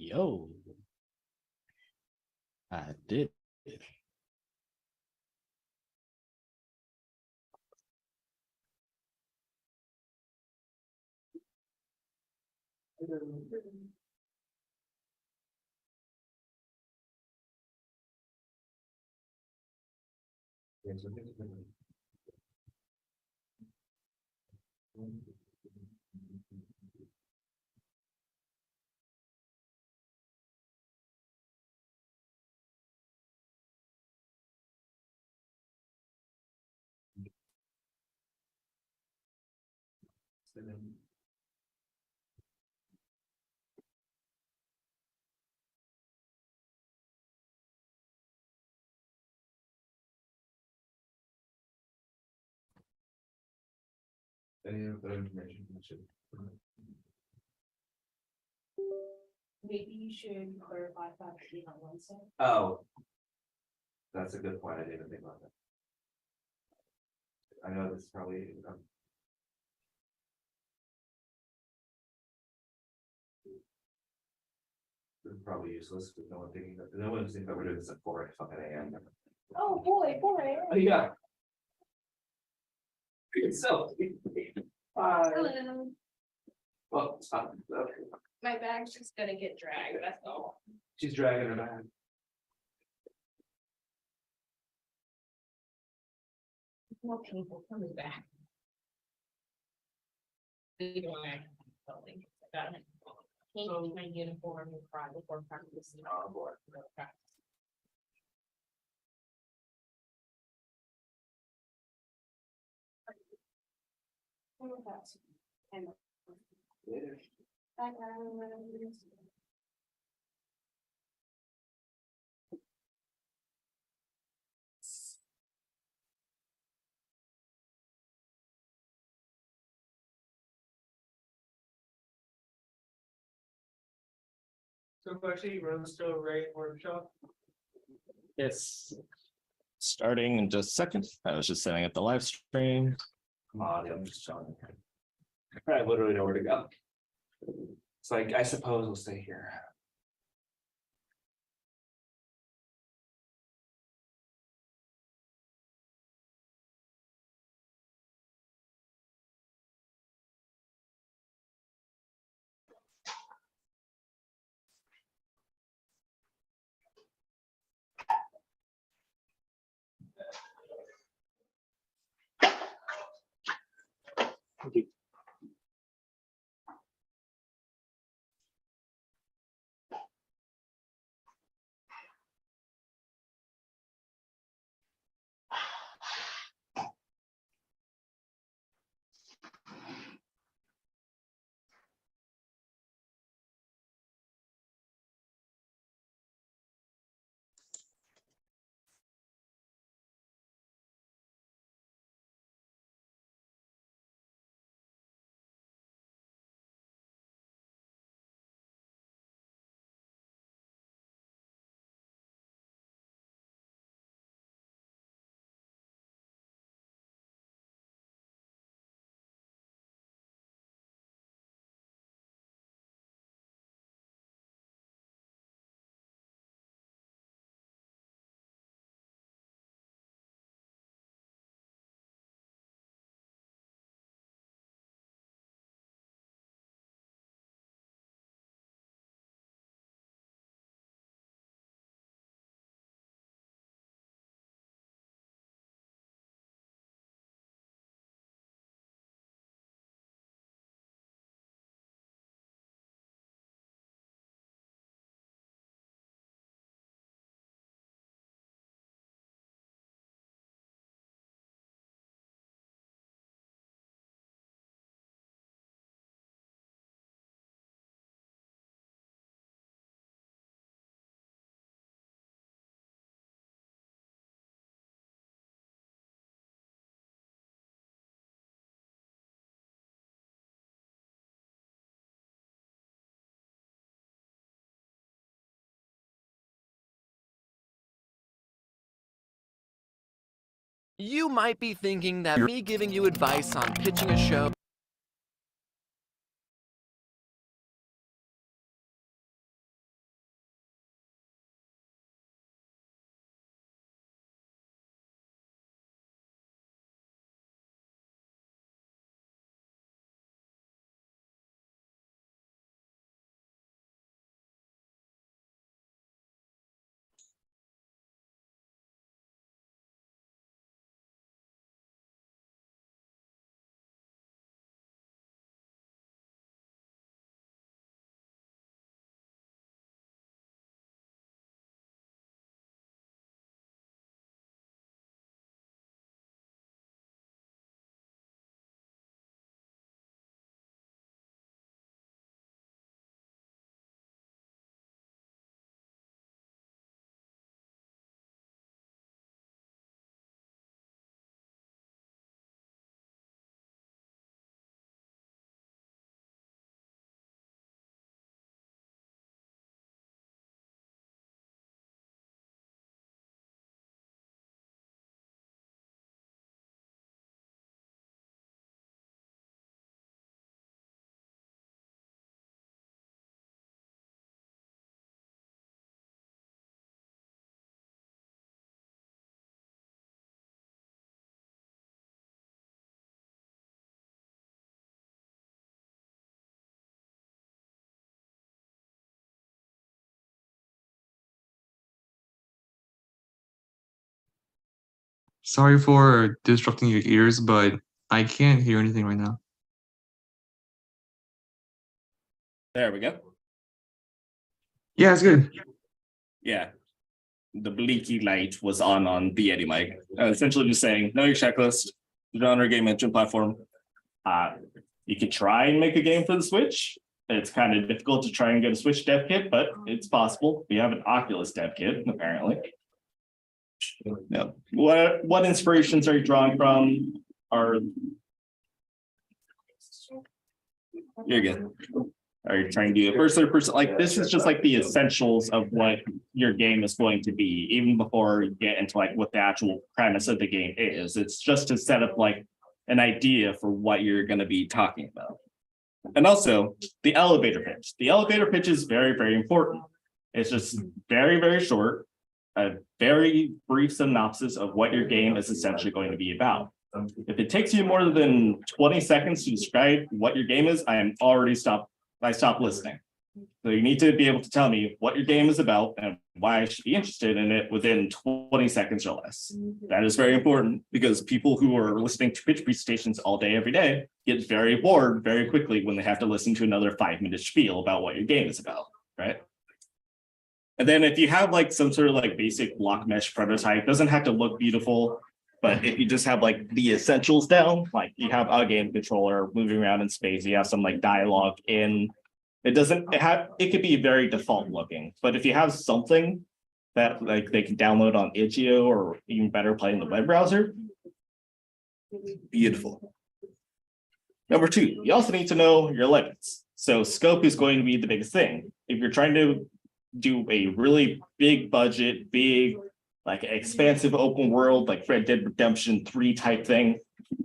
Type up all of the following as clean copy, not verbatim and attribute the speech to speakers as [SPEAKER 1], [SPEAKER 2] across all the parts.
[SPEAKER 1] Yo, I did.
[SPEAKER 2] Any other information you should.
[SPEAKER 3] Maybe you should clarify that on Wednesday.
[SPEAKER 2] Oh. That's a good point, I didn't think about that. I know this is probably. This is probably useless, because no one thinking that, no one's thinking that we're doing this at 4 fucking AM.
[SPEAKER 3] Oh, boy, boy.
[SPEAKER 2] Oh, yeah. So.
[SPEAKER 3] Hello.
[SPEAKER 2] Well, stop, okay,
[SPEAKER 3] My bag's just gonna get dragged, that's all.
[SPEAKER 2] she's dragging her bag.
[SPEAKER 3] More people coming back. I got it. Change my uniform and cry before practice.
[SPEAKER 2] Oh, boy. Later.
[SPEAKER 3] Bye,
[SPEAKER 4] So actually, runs still right workshop.
[SPEAKER 1] It's starting in just a second. I was just setting up the live stream.
[SPEAKER 2] Come on, I'm just telling you. I literally know where to go. It's like, I suppose we'll stay here.
[SPEAKER 5] You might be thinking that me giving you advice on pitching a show
[SPEAKER 6] Sorry for disrupting your ears, but I can't hear anything right now.
[SPEAKER 1] There we go.
[SPEAKER 6] Yeah, it's good.
[SPEAKER 1] Yeah. The blinky light was on the Yeti mic. Essentially just saying, know your checklist, genre, game engine, platform. You could try and make a game for the Switch. It's kind of difficult to try and get a Switch dev kit, but it's possible. We have an Oculus dev kit, apparently. No. What inspirations are you drawing from? You're good. Are you trying to do a first-person? Like, this is just like the essentials of what your game is going to be, even before you get into like what the actual premise of the game is. It's just to set up like an idea for what you're going to be talking about. And also the elevator pitch. The elevator pitch is very, very important. It's just very, very short, a very brief synopsis of what your game is essentially going to be about. If it takes you more than 20 seconds to describe what your game is, I stop listening. So you need to be able to tell me what your game is about and why I should be interested in it within 20 seconds or less. That is very important because people who are listening to pitch presentations all day, every day, get very bored very quickly when they have to listen to another 5-minute spiel about what your game is about, right? And then if you have like some sort of like basic block mesh prototype, doesn't have to look beautiful, but if you just have like the essentials down, like you have a game controller moving around in space, you have some like dialogue in, it could be very default looking, but if you have something that like they can download on itch.io or even better play in the web browser, beautiful. Number 2, you also need to know your limits. So scope is going to be the biggest thing. If you're trying to do a really big budget, big, like expansive open world, like Red Dead Redemption 3 type thing,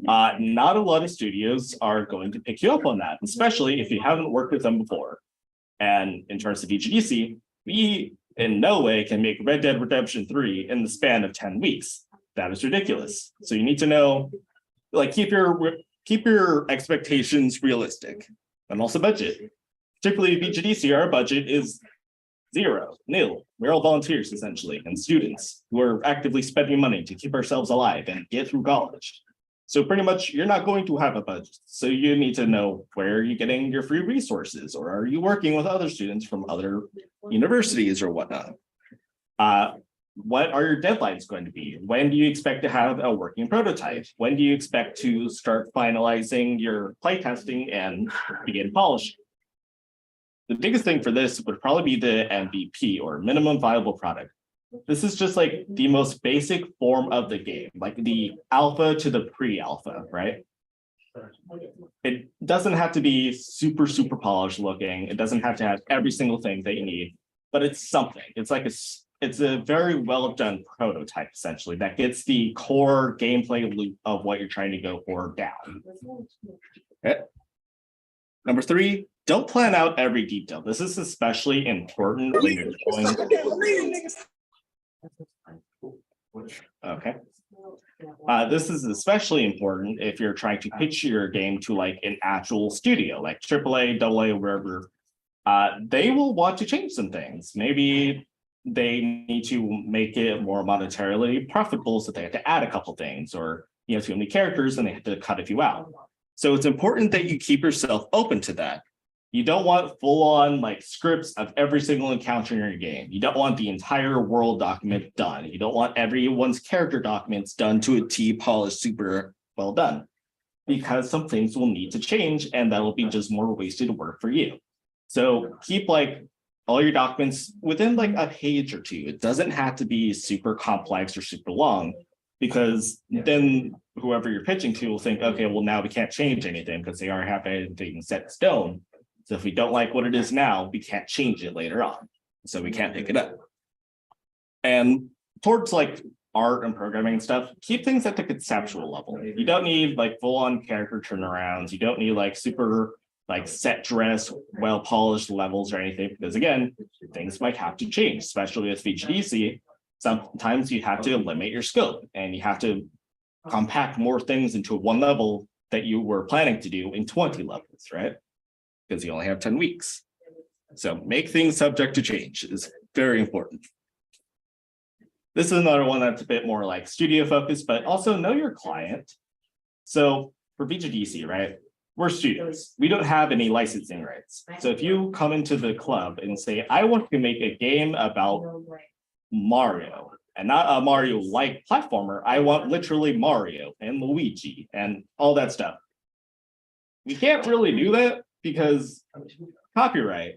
[SPEAKER 1] not a lot of studios are going to pick you up on that, especially if you haven't worked with them before. And in terms of VGDC, we in no way can make Red Dead Redemption 3 in the span of 10 weeks. That is ridiculous. So you need to know, like, keep your expectations realistic and also budget. Particularly VGDC, our budget is nil. We're all volunteers essentially and students who are actively spending money to keep ourselves alive and get through college. So pretty much you're not going to have a budget. So you need to know, where are you getting your free resources, or are you working with other students from other universities or whatnot? What are your deadlines going to be? When do you expect to have a working prototype? When do you expect to start finalizing your playtesting and begin polishing? The biggest thing for this would probably be the MVP, or minimum viable product. This is just like the most basic form of the game, like the alpha to the pre-alpha, right? It doesn't have to be super, super polished looking. It doesn't have to have every single thing that you need, but it's something. It's like it's a very well done prototype, essentially, that gets the core gameplay loop of what you're trying to go for down. Okay. Number 3, don't plan out every detail. This is especially important when you're going. Okay. This is especially important if you're trying to pitch your game to like an actual studio, like AAA, AA, wherever. They will want to change some things. Maybe they need to make it more monetarily profitable, so they have to add a couple things, or you have too many characters and they have to cut a few out. So it's important that you keep yourself open to that. You don't want full-on like scripts of every single encounter in your game. You don't want the entire world document done. You don't want everyone's character documents done to a T, polished, super well done, because some things will need to change, and that'll be just more wasted work for you. So keep like all your documents within like a page or 2. It doesn't have to be super complex or super long, because then whoever you're pitching to will think, okay, well, now we can't change anything because they already have anything set in stone. So if we don't like what it is now, we can't change it later on. So we can't pick it up. And towards like art and programming and stuff, keep things at the conceptual level. You don't need like full-on character turnarounds. You don't need like super like set dress, well-polished levels or anything, because again, things might have to change, especially with VGDC. Sometimes you have to limit your scope and you have to compact more things into one level that you were planning to do in 20 levels, right? Because you only have 10 weeks. So make things subject to change is very important. This is another one that's a bit more like studio focused, but also know your client. So for VGDC, right? We're studios. We don't have any licensing rights. So if you come into the club and say, I want to make a game about Mario and not a Mario-like platformer, I want literally Mario and Luigi and all that stuff. We can't really do that because copyright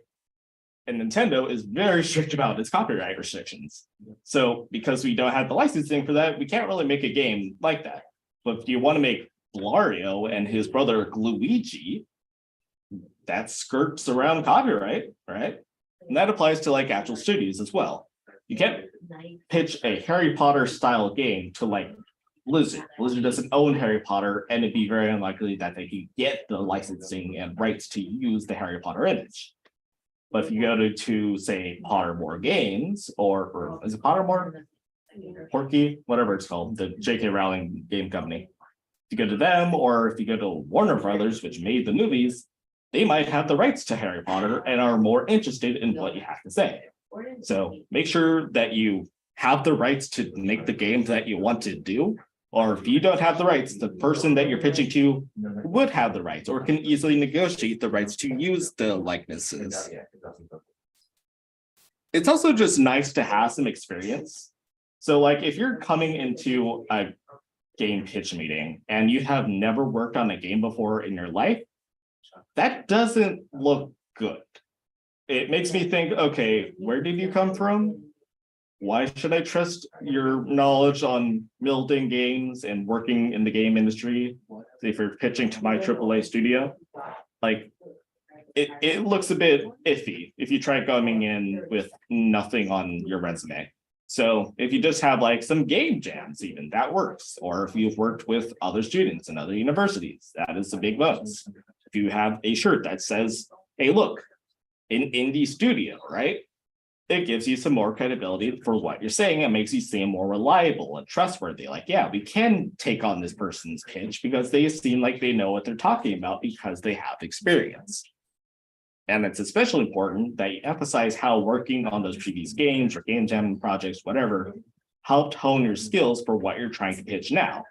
[SPEAKER 1] and Nintendo is very strict about its copyright restrictions. So because we don't have the licensing for that, we can't really make a game like that. But if you want to make Mario and his brother Luigi, that skirts around copyright, right? And that applies to like actual studios as well. You can't pitch a Harry Potter style game to like Blizzard. Blizzard doesn't own Harry Potter, and it'd be very unlikely that they could get the licensing and rights to use the Harry Potter image. But if you go to say Pottermore Games, or is it Pottermore? Porky, whatever it's called, the J.K. Rowling game company. If you go to them, or if you go to Warner Brothers, which made the movies, they might have the rights to Harry Potter and are more interested in what you have to say. So make sure that you have the rights to make the games that you want to do. Or if you don't have the rights, the person that you're pitching to would have the rights or can easily negotiate the rights to use the likenesses. It's also just nice to have some experience. So like if you're coming into a game pitch meeting and you have never worked on a game before in your life, that doesn't look good. It makes me think, okay, where did you come from? Why should I trust your knowledge on building games and working in the game industry if you're pitching to my AAA studio? Like, it looks a bit iffy if you try coming in with nothing on your resume. So if you just have like some game jams, even that works. Or if you've worked with other students in other universities, that is a big bonus. If you have a shirt that says, hey, look, in indie studio, right? It gives you some more credibility for what you're saying. It makes you seem more reliable and trustworthy. Like, yeah, we can take on this person's pitch because they seem like they know what they're talking about because they have experience. And it's especially important that you emphasize how working on those previous games or game jam projects, whatever, helped hone your skills for what you're trying to pitch now.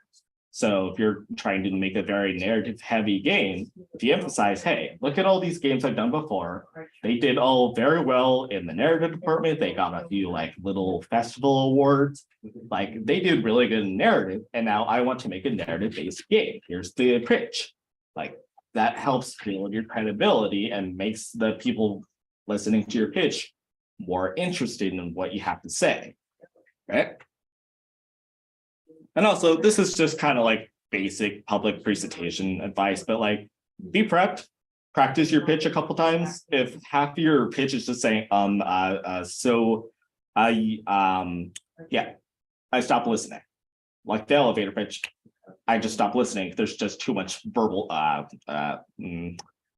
[SPEAKER 1] So if you're trying to make a very narrative heavy game, if you emphasize, hey, look at all these games I've done before. They did all very well in the narrative department. They got a few like little festival awards. Like they did really good in narrative. And now I want to make a narrative based game. Here's the pitch. Like that helps build your credibility and makes the people listening to your pitch more interested in what you have to say, right? And also, this is just kind of like basic public presentation advice, but like be prepped, practice your pitch a couple times. If half of your pitch is just saying, I stopped listening. Like the elevator pitch, I just stopped listening. There's just too much verbal.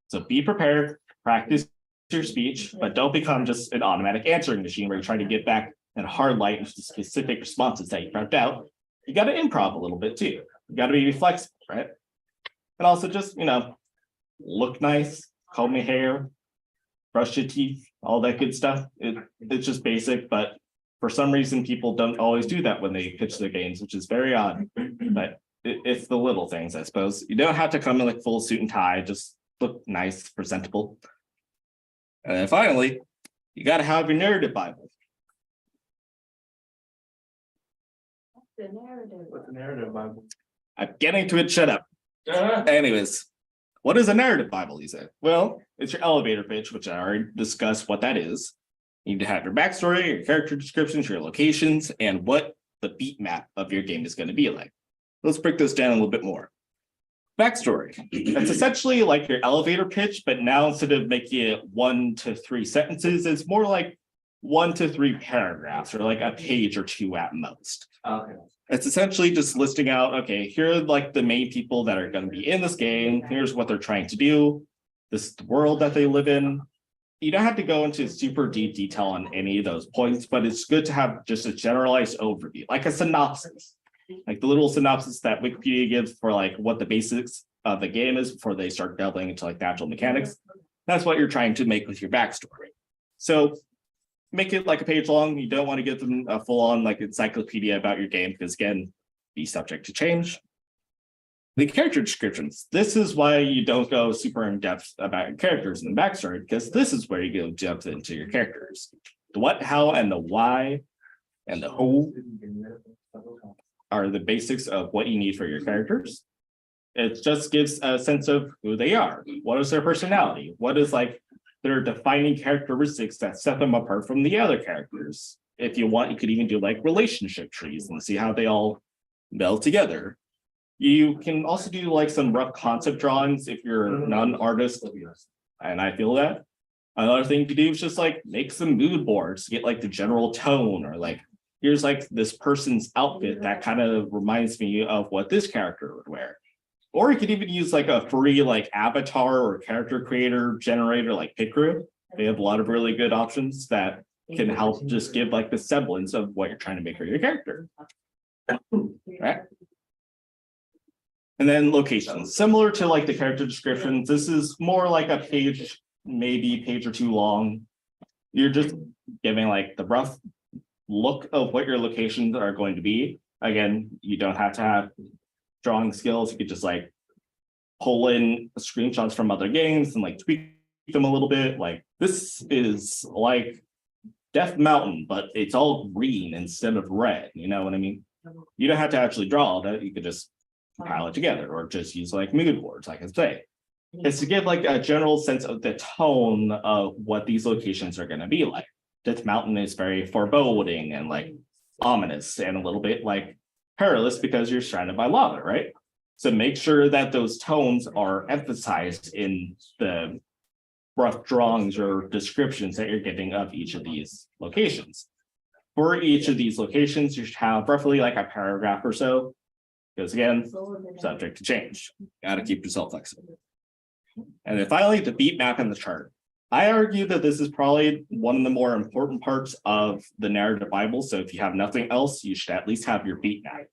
[SPEAKER 1] So be prepared, practice your speech, but don't become just an automatic answering machine where you're trying to get back and hard light into specific responses that you prepped out. You got to improv a little bit too. You got to be flexible, right? And also just, look nice, comb your hair, brush your teeth, all that good stuff. It's just basic, but for some reason, people don't always do that when they pitch their games, which is very odd. But it's the little things, I suppose. You don't have to come in like full suit and tie, just look nice, presentable. And then finally, you got to have your narrative Bible.
[SPEAKER 2] What's the narrative Bible?
[SPEAKER 1] I'm getting to it, shut up. Anyways, what is a narrative Bible, you say? Well, it's your elevator pitch, which I already discussed what that is. You need to have your backstory, your character descriptions, your locations, and what the beat map of your game is going to be like. Let's break this down a little bit more. Backstory. That's essentially like your elevator pitch, but now instead of making it 1 to 3 sentences, it's more like 1 to 3 paragraphs or like a page or 2 at most.
[SPEAKER 2] Okay.
[SPEAKER 1] It's essentially just listing out, okay, here are like the main people that are going to be in this game. Here's what they're trying to do. This is the world that they live in. You don't have to go into super deep detail on any of those points, but it's good to have just a generalized overview, like a synopsis, like the little synopsis that Wikipedia gives for like what the basics of the game is before they start delving into like the actual mechanics. That's what you're trying to make with your backstory. So make it like a page long. You don't want to give them a full-on like encyclopedia about your game because again, be subject to change. The character descriptions. This is why you don't go super in depth about your characters in the backstory, because this is where you go depth into your characters. The what, how, and the why, and the who are the basics of what you need for your characters. It just gives a sense of who they are. What is their personality? What is like their defining characteristics that set them apart from the other characters? If you want, you could even do like relationship trees and see how they all meld together. You can also do like some rough concept drawings if you're not an artist, and I feel that. Another thing to do is just like make some mood boards to get like the general tone, or like here's like this person's outfit that kind of reminds me of what this character would wear. Or you could even use like a free like avatar or character creator generator like Picrew. They have a lot of really good options that can help just give like the semblance of what you're trying to make for your character. Right. And then locations, similar to like the character descriptions. This is more like a page, maybe page or two long. You're just giving like the rough look of what your locations are going to be. Again, you don't have to have drawing skills. You could just like pull in screenshots from other games and like tweak them a little bit. Like this is like Death Mountain, but it's all green instead of red. You know what I mean? You don't have to actually draw all that. You could just compile it together or just use like mood boards, like I say. It's to give like a general sense of the tone of what these locations are going to be like. Death Mountain is very foreboding and like ominous and a little bit like perilous because you're surrounded by lava, right? So make sure that those tones are emphasized in the rough drawings or descriptions that you're getting of each of these locations. For each of these locations, you should have roughly like a paragraph or so, because again, subject to change. Got to keep yourself flexible. And then finally, the beat map and the chart. I argue that this is probably one of the more important parts of the narrative Bible. So if you have nothing else, you should at least have your beat map.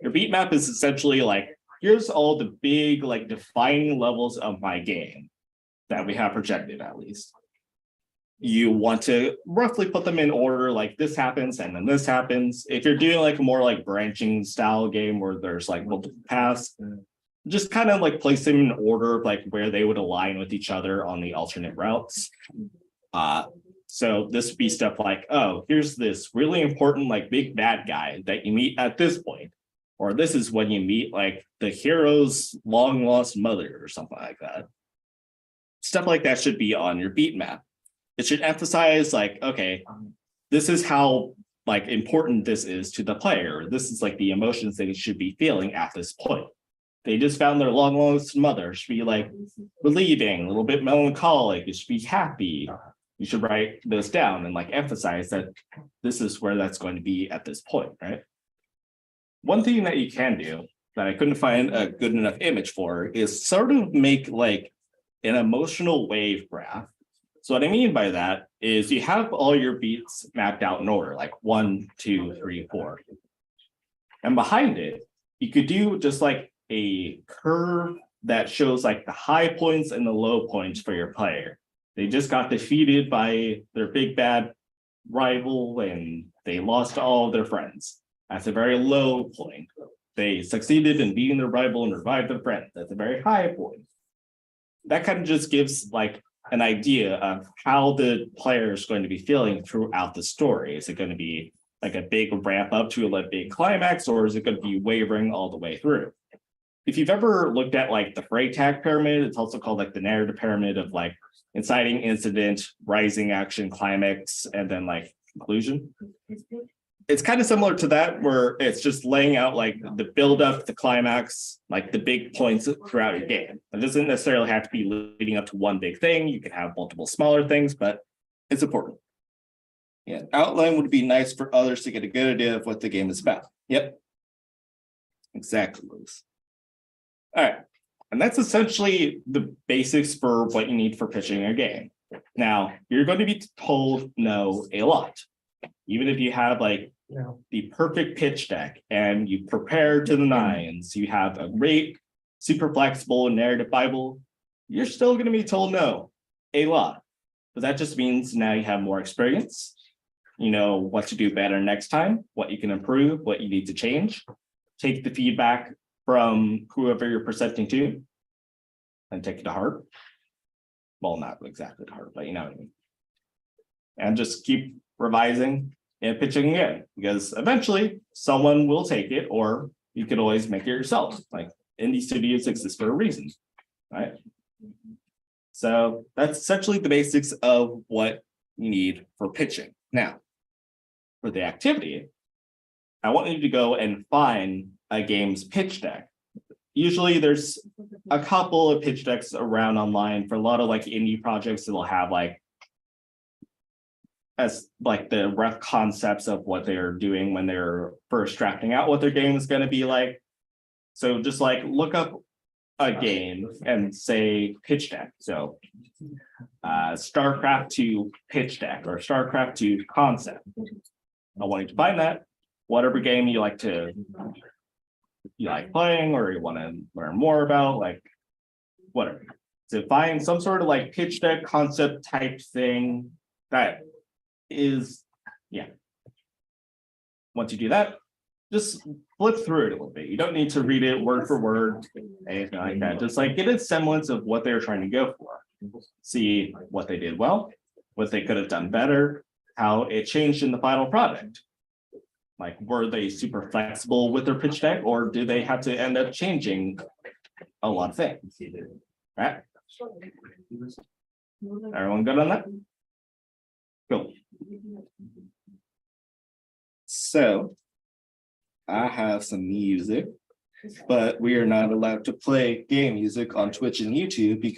[SPEAKER 1] Your beat map is essentially like, here's all the big like defining levels of my game that we have projected at least. You want to roughly put them in order, like this happens and then this happens. If you're doing like a more like branching style game where there's like multiple paths, just kind of like place them in order of like where they would align with each other on the alternate routes. So this would be stuff like, oh, here's this really important like big bad guy that you meet at this point. Or this is when you meet like the hero's long lost mother or something like that. Stuff like that should be on your beat map. It should emphasize like, okay, this is how like important this is to the player. This is like the emotions they should be feeling at this point. They just found their long lost mother. It should be like relieving, a little bit melancholic. It should be happy. You should write those down and like emphasize that this is where that's going to be at this point, right? One thing that you can do that I couldn't find a good enough image for is sort of make like an emotional wave graph. So what I mean by that is you have all your beats mapped out in order, like 1, 2, 3, 4. And behind it, you could do just like a curve that shows like the high points and the low points for your player. They just got defeated by their big bad rival and they lost all of their friends. That's a very low point. They succeeded in beating their rival and revived their friend. That's a very high point. That kind of just gives like an idea of how the player is going to be feeling throughout the story. Is it going to be like a big ramp up to a big climax, or is it going to be wavering all the way through? If you've ever looked at like the Freytag pyramid, it's also called like the narrative pyramid of like inciting incident, rising action, climax, and then like conclusion. It's kind of similar to that, where it's just laying out like the build up, the climax, like the big points throughout your game. It doesn't necessarily have to be leading up to one big thing. You can have multiple smaller things, but it's important. Yeah, outline would be nice for others to get a good idea of what the game is about. Yep. Exactly, Luis. All right. And that's essentially the basics for what you need for pitching a game. Now, you're going to be told no a lot. Even if you have like the perfect pitch deck and you prepare to the nines, you have a great, super flexible narrative Bible, you're still going to be told no a lot. But that just means now you have more experience. you know, what to do better next time, what you can improve, what you need to change. Take the feedback from whoever you're presenting to and take it to heart. Well, not exactly to heart, but you know what I mean. And just keep revising and pitching again, because eventually someone will take it, or you could always make it yourself. Like indie studios exist for a reason, right? So that's essentially the basics of what you need for pitching. Now, for the activity, I want you to go and find a game's pitch deck. Usually there's a couple of pitch decks around online for a lot of like indie projects that will have like as like the rough concepts of what they're doing when they're first drafting out what their game is going to be like. So just like look up a game and say pitch deck. So StarCraft 2 pitch deck or StarCraft 2 concept. I want you to find that, whatever game you like playing or you want to learn more about, like whatever. So find some sort of like pitch deck concept type thing that is, yeah. Once you do that, just flip through it a little bit. You don't need to read it word for word, anything like that. Just like get a semblance of what they're trying to go for. See what they did well, what they could have done better, how it changed in the final product. Like, were they super flexible with their pitch deck, or do they have to end up changing a lot of things? Right? Everyone good on that? Cool. So I have some music, but we are not allowed to play game music on Twitch and YouTube because